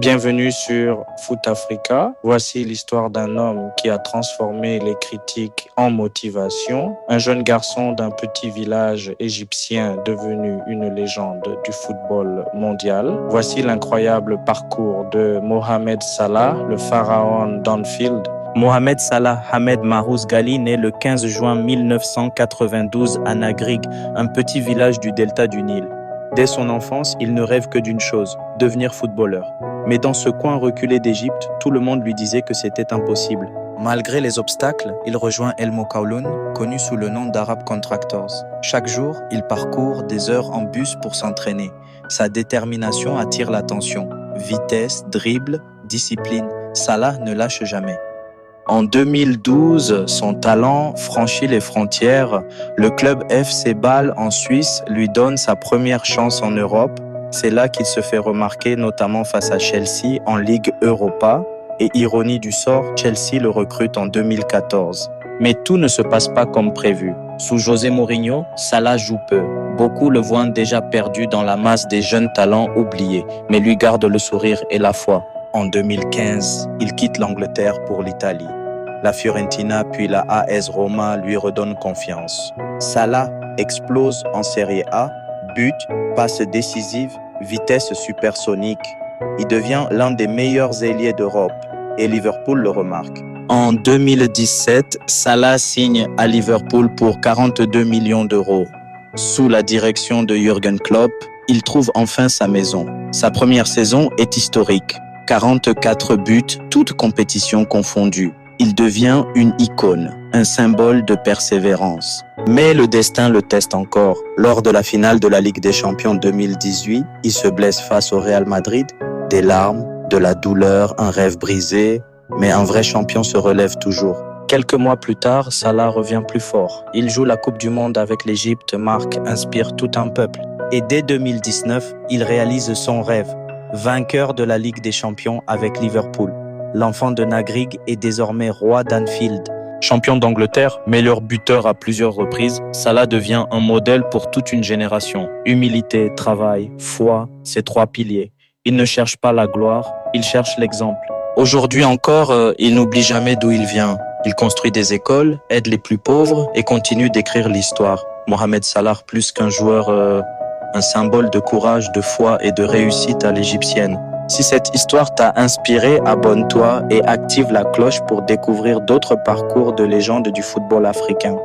Bienvenue sur Foot Africa. Voici l'histoire d'un homme qui a transformé les critiques en motivation. Un jeune garçon d'un petit village égyptien devenu une légende du football mondial. Voici l'incroyable parcours de Mohamed Salah, le pharaon d'Anfield. Mohamed Salah Ahmed Mahrous Ghali naît le 15 juin 1992 à Nagrig, un petit village du delta du Nil. Dès son enfance, il ne rêve que d'une chose, devenir footballeur. Mais dans ce coin reculé d'Égypte, tout le monde lui disait que c'était impossible. Malgré les obstacles, il rejoint El Mokawloun, connu sous le nom d'Arab Contractors. Chaque jour, il parcourt des heures en bus pour s'entraîner. Sa détermination attire l'attention. Vitesse, dribble, discipline, Salah ne lâche jamais. En 2012, son talent franchit les frontières. Le club FC Bâle en Suisse lui donne sa première chance en Europe. C'est là qu'il se fait remarquer, notamment face à Chelsea en Ligue Europa. Et ironie du sort, Chelsea le recrute en 2014. Mais tout ne se passe pas comme prévu. Sous José Mourinho, Salah joue peu. Beaucoup le voient déjà perdu dans la masse des jeunes talents oubliés, mais lui garde le sourire et la foi. En 2015, il quitte l'Angleterre pour l'Italie. La Fiorentina puis la AS Roma lui redonnent confiance. Salah explose en Serie A, but, passe décisive, vitesse supersonique. Il devient l'un des meilleurs ailiers d'Europe et Liverpool le remarque. En 2017, Salah signe à Liverpool pour 42 millions d'euros. Sous la direction de Jürgen Klopp, il trouve enfin sa maison. Sa première saison est historique. 44 buts, toutes compétitions confondues. Il devient une icône, un symbole de persévérance. Mais le destin le teste encore. Lors de la finale de la Ligue des Champions 2018, il se blesse face au Real Madrid. Des larmes, de la douleur, un rêve brisé. Mais un vrai champion se relève toujours. Quelques mois plus tard, Salah revient plus fort. Il joue la Coupe du Monde avec l'Égypte, marque, inspire tout un peuple. Et dès 2019, il réalise son rêve. Vainqueur de la Ligue des Champions avec Liverpool. L'enfant de Nagrig est désormais roi d'Anfield. Champion d'Angleterre, meilleur buteur à plusieurs reprises, Salah devient un modèle pour toute une génération. Humilité, travail, foi, ces trois piliers. Il ne cherche pas la gloire, il cherche l'exemple. Aujourd'hui encore, il n'oublie jamais d'où il vient. Il construit des écoles, aide les plus pauvres et continue d'écrire l'histoire. Mohamed Salah, plus qu'un joueur, un symbole de courage, de foi et de réussite à l'égyptienne. Si cette histoire t'a inspiré, abonne-toi et active la cloche pour découvrir d'autres parcours de légendes du football africain.